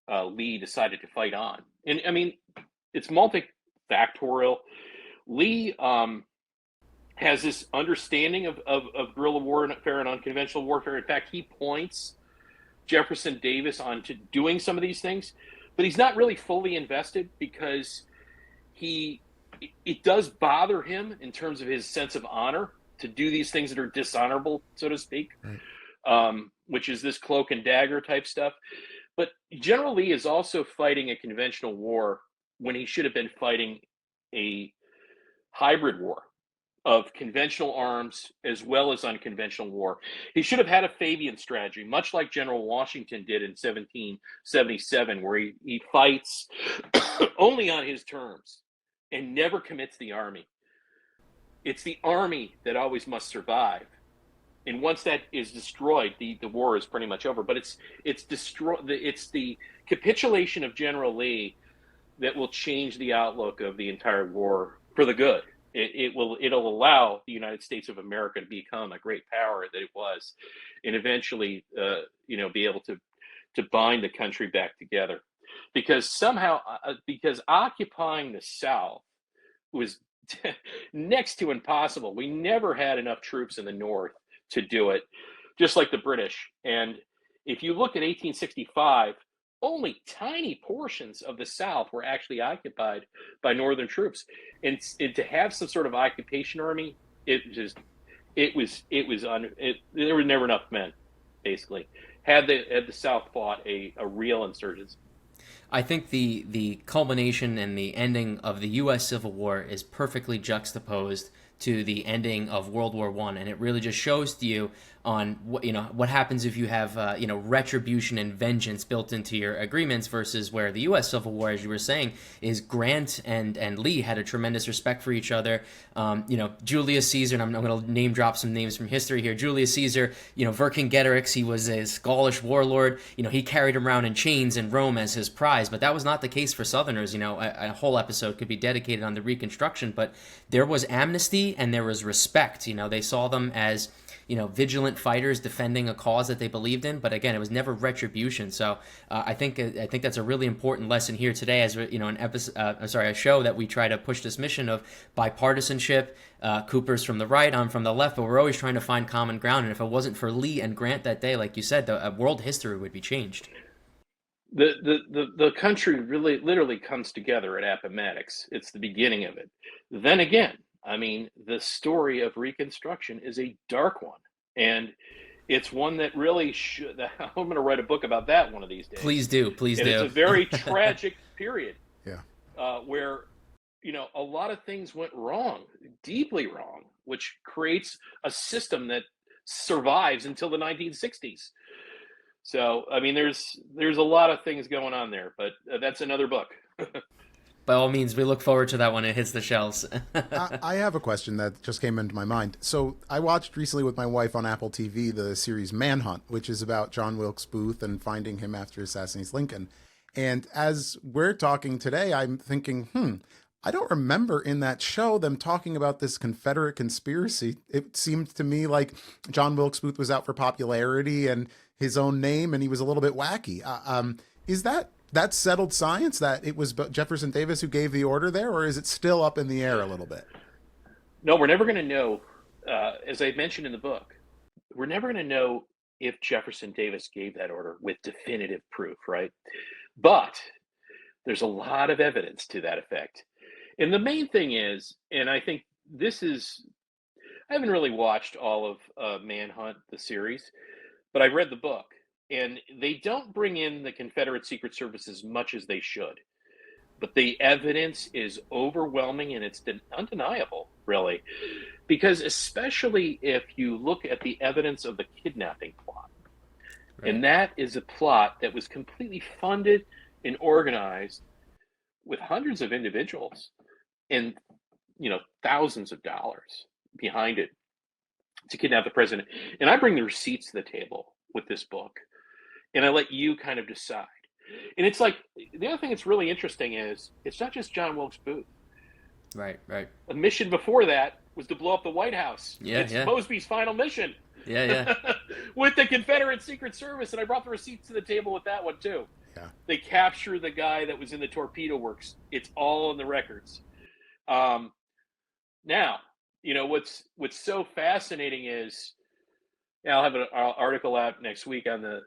Lee decided to fight on. And I mean, it's multifactorial. Lee has this understanding of guerrilla warfare and unconventional warfare. In fact, he points Jefferson Davis onto doing some of these things, but he's not really fully invested because it does bother him in terms of his sense of honor to do these things that are dishonorable, so to speak, right. Which is this cloak and dagger type stuff. But General Lee is also fighting a conventional war when he should have been fighting a hybrid war of conventional arms as well as unconventional war. He should have had a Fabian strategy, much like General Washington did in 1777, where he fights only on his terms and never commits the army. It's the army that always must survive. And once that is destroyed, the war is pretty much over. But it's the capitulation of General Lee that will change the outlook of the entire war for the good. It'll allow the United States of America to become a great power that it was, and eventually, be able to bind the country back together. Because because occupying the South was next to impossible. We never had enough troops in the North to do it, just like the British. And if you look at 1865, only tiny portions of the South were actually occupied by Northern troops, and to have some sort of occupation army, there were never enough men, basically. Had the South fought a real insurgency. I think the culmination and the ending of the U.S. Civil War is perfectly juxtaposed to the ending of World War I, and it really just shows to you on what happens if you have retribution and vengeance built into your agreements versus where the U.S. Civil War, as you were saying, is Grant and Lee had a tremendous respect for each other. Julius Caesar, and I'm going to name drop some names from history here. Julius Caesar, Vercingetorix, he was a Gaulish warlord. He carried him around in chains in Rome as his prize, but that was not the case for Southerners. A whole episode could be dedicated on the Reconstruction, but there was amnesty and there was respect. They saw them as vigilant fighters defending a cause that they believed in, but again, it was never retribution. So I think that's a really important lesson here today, as a show that we try to push this mission of bipartisanship. Cooper's from the right, I'm from the left, but we're always trying to find common ground. And if it wasn't for Lee and Grant that day, like you said, the world history would be changed. The country really literally comes together at Appomattox. It's the beginning of it. Then again, the story of Reconstruction is a dark one, and it's one that really should. I'm going to write a book about that one of these days. Please do. It's a very tragic period. Yeah. Where a lot of things went wrong, deeply wrong, which creates a system that survives until the 1960s. So there's a lot of things going on there, but that's another book. By all means, we look forward to that when it hits the shelves. I have a question that just came into my mind. So I watched recently with my wife on Apple TV the series Manhunt, which is about John Wilkes Booth and finding him after assassinating Lincoln. And as we're talking today, I'm thinking, I don't remember in that show them talking about this Confederate conspiracy. It seemed to me like John Wilkes Booth was out for popularity and his own name, and he was a little bit wacky. Is that's settled science that it was Jefferson Davis who gave the order there, or is it still up in the air a little bit? No, we're never going to know. As I mentioned in the book, we're never going to know if Jefferson Davis gave that order with definitive proof, right? But there's a lot of evidence to that effect. And the main thing is, and I think I haven't really watched all of Manhunt, the series, but I read the book. And they don't bring in the Confederate Secret Service as much as they should. But the evidence is overwhelming, and it's undeniable, really. Because especially if you look at the evidence of the kidnapping plot. Right. And that is a plot that was completely funded and organized with hundreds of individuals and thousands of dollars behind it to kidnap the president. And I bring the receipts to the table with this book. And I let you kind of decide. And it's like, the other thing that's really interesting is, it's not just John Wilkes Booth. Right. A mission before that was to blow up the White House. It's yeah. Mosby's final mission. Yeah. With the Confederate Secret Service. And I brought the receipts to the table with that one, too. Yeah. They capture the guy that was in the torpedo works. It's all in the records. Now, what's so fascinating is, I'll have an article out next week on the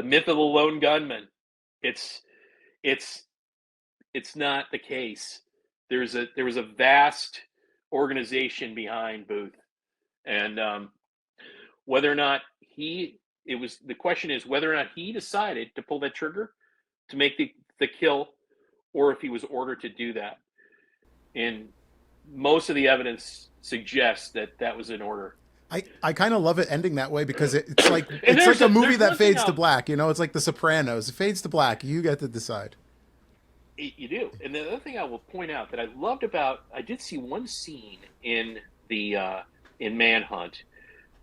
myth of the lone gunman. It's not the case. There was a vast organization behind Booth, and whether or not the question is whether or not he decided to pull that trigger to make the kill, or if he was ordered to do that. And most of the evidence suggests that was an order. I kind of love it ending that way, because it's like a movie that fades to black. It's like The Sopranos. It fades to black. You get to decide. You do. And the other thing I will point out that I loved I did see one scene in Manhunt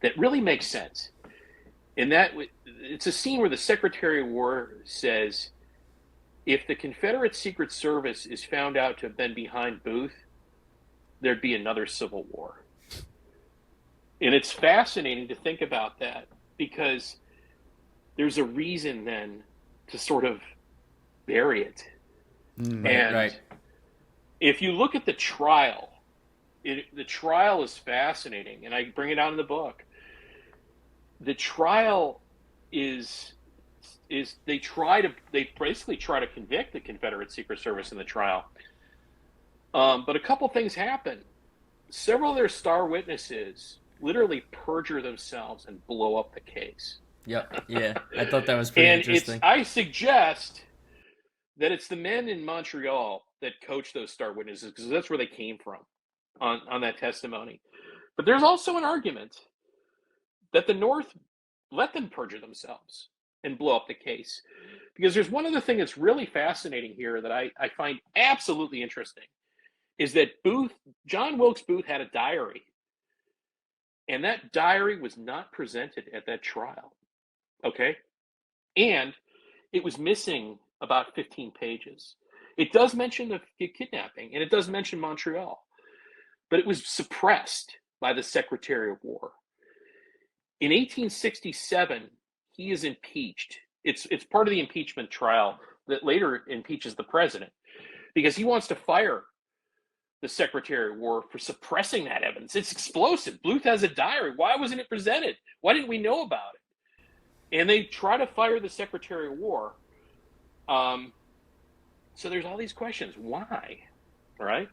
that really makes sense. And it's a scene where the Secretary of War says, if the Confederate Secret Service is found out to have been behind Booth, there'd be another civil war. And it's fascinating to think about that, because there's a reason then to sort of bury it. Right. If you look at the trial, the trial is fascinating, and I bring it out in the book. The trial is is they basically try to convict the Confederate Secret Service in the trial. But a couple things happen. Several of their star witnesses literally perjure themselves and blow up the case. Yep. Yeah. I thought that was pretty interesting. I suggest that it's the men in Montreal that coach those star witnesses, because that's where they came from on that testimony. But there's also an argument that the North let them perjure themselves and blow up the case. Because there's one other thing that's really fascinating here that I find absolutely interesting, is that John Wilkes Booth had a diary. And that diary was not presented at that trial. Okay? And it was missing about 15 pages. It does mention the kidnapping, and it does mention Montreal. But it was suppressed by the Secretary of War. In 1867, he is impeached. It's part of the impeachment trial that later impeaches the president, because he wants to fire the Secretary of War for suppressing that evidence. It's explosive. Booth has a diary. Why wasn't it presented? Why didn't we know about it? And they try to fire the Secretary of War. So there's all these questions. Why? All right?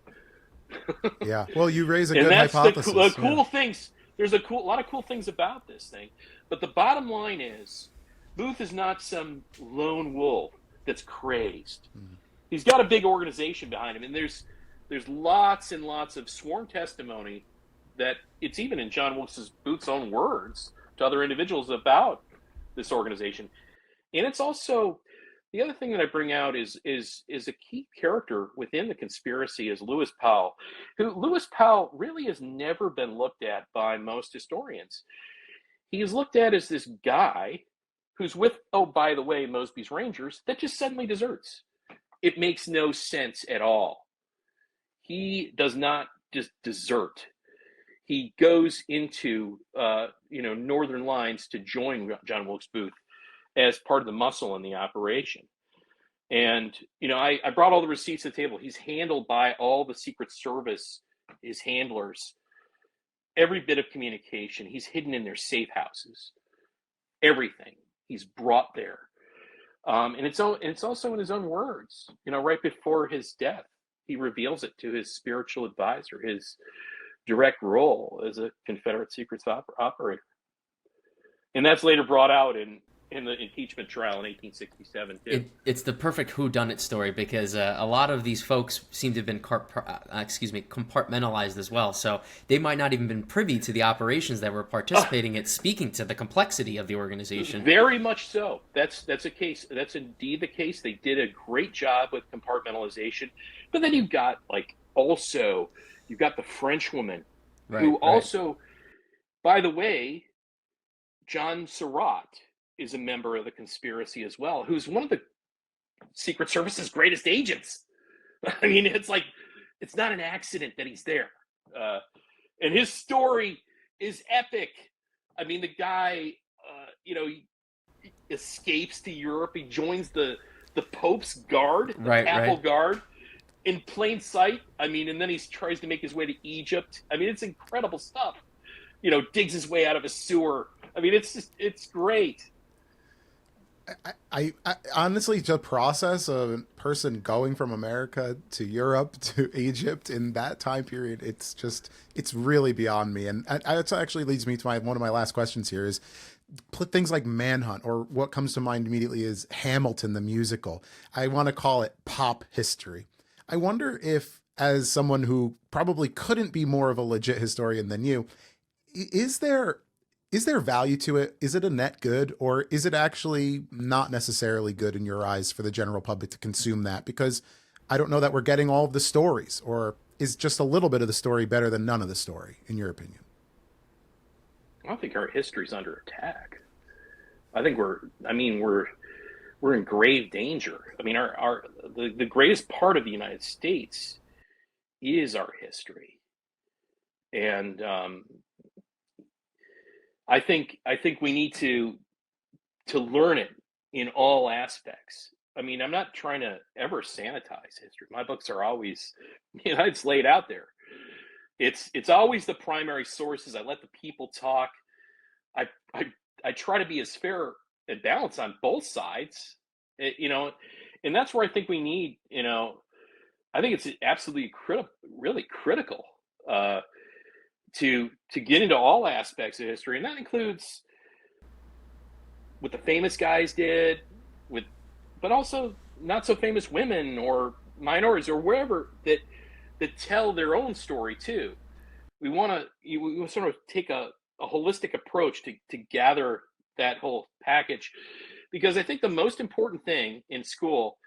Yeah. Well, you raise a good hypothesis. The cool things. There's a lot of cool things about this thing. But the bottom line is, Booth is not some lone wolf that's crazed. Mm. He's got a big organization behind him. And there's lots and lots of sworn testimony that it's even in John Wilkes Booth's own words to other individuals about this organization. And it's also, the other thing that I bring out is a key character within the conspiracy is Lewis Powell, who Lewis Powell really has never been looked at by most historians. He is looked at as this guy who's with, oh, by the way, Mosby's Rangers, that just suddenly deserts. It makes no sense at all. He does not just desert. He goes into Northern Lines to join John Wilkes Booth as part of the muscle in the operation. And, I brought all the receipts to the table. He's handled by all the Secret Service, his handlers, every bit of communication. He's hidden in their safe houses, everything he's brought there. And it's also in his own words, right before his death, he reveals it to his spiritual advisor, his direct role as a Confederate Secret operator. And that's later brought out in the impeachment trial in 1867 too. It's the perfect whodunit story, because a lot of these folks seem to have been compartmentalized as well. So they might not even been privy to the operations that were participating at, speaking to the complexity of the organization. Very much so. That's a case. That's indeed the case. They did a great job with compartmentalization. But then you've got the French woman who also, by the way, John Surratt is a member of the conspiracy as well, who's one of the Secret Service's greatest agents. I mean, it's not an accident that he's there. And his story is epic. I mean, the guy, he escapes to Europe. He joins the Pope's guard, the Papal Guard, in plain sight. I mean, and then he tries to make his way to Egypt. I mean, it's incredible stuff. Digs his way out of a sewer. I mean, it's great. I honestly, the process of a person going from America to Europe to Egypt in that time period, it's really beyond me. And it actually leads me to one of my last questions here is things like Manhunt, or what comes to mind immediately is Hamilton, the musical. I want to call it pop history. I wonder if, as someone who probably couldn't be more of a legit historian than you, is there value to it? Is it a net good, or is it actually not necessarily good in your eyes for the general public to consume that? Because I don't know that we're getting all of the stories, or is just a little bit of the story better than none of the story, in your opinion? I don't think our history's under attack. I think we're in grave danger. I mean, the greatest part of the United States is our history. And, I think we need to learn it in all aspects. I mean, I'm not trying to ever sanitize history. My books are always, it's laid out there. It's always the primary sources. I let the people talk. I try to be as fair and balance on both sides, you know, and that's where I think we need, you know, I think it's absolutely really critical to get into all aspects of history, and that includes what the famous guys did, but also not so famous women or minorities or wherever that tell their own story too. We want to sort of take a holistic approach to gather that whole package, because I think the most important thing in school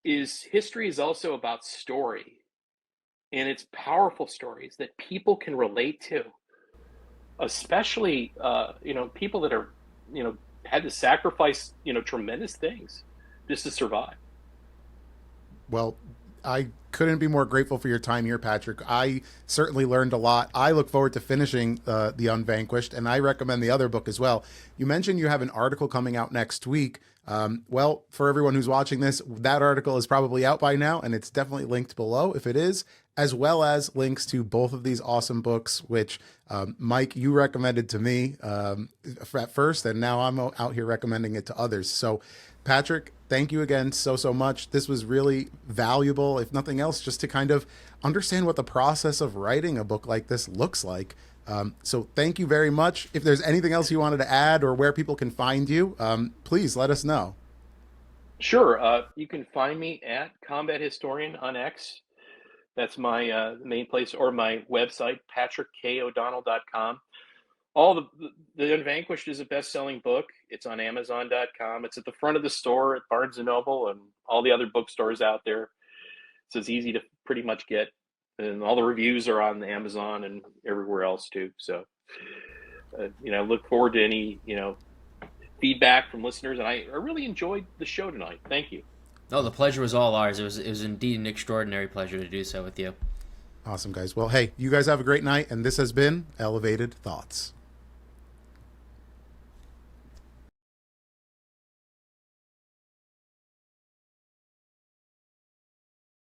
is history is also about story, and it's powerful stories that people can relate to, especially you know, people that are, you know, had to sacrifice, you know, tremendous things just to survive. Well, I couldn't be more grateful for your time here, Patrick. I certainly learned a lot. I look forward to finishing The Unvanquished, and I recommend the other book as well. You mentioned you have an article coming out next week. Well, for everyone who's watching this, that article is probably out by now, and it's definitely linked below if it is, as well as links to both of these awesome books, which Mike, you recommended to me at first, and now I'm out here recommending it to others. So Patrick, thank you again so much. This was really valuable, if nothing else, just to kind of understand what the process of writing a book like this looks like. So thank you very much. If there's anything else you wanted to add or where people can find you, please let us know. Sure. You can find me at Combat Historian on X. That's my main place, or my website, patrickkodonnell.com. All the Unvanquished is a best-selling book. It's on Amazon.com. It's at the front of the store at Barnes & Noble and all the other bookstores out there. So it's easy to pretty much get. And all the reviews are on Amazon and everywhere else too. So, you know, look forward to any, you know, feedback from listeners. And I really enjoyed the show tonight. Thank you. No, the pleasure was all ours. It was indeed an extraordinary pleasure to do so with you. Awesome, guys. Well, hey, you guys have a great night. And this has been Elevated Thoughts.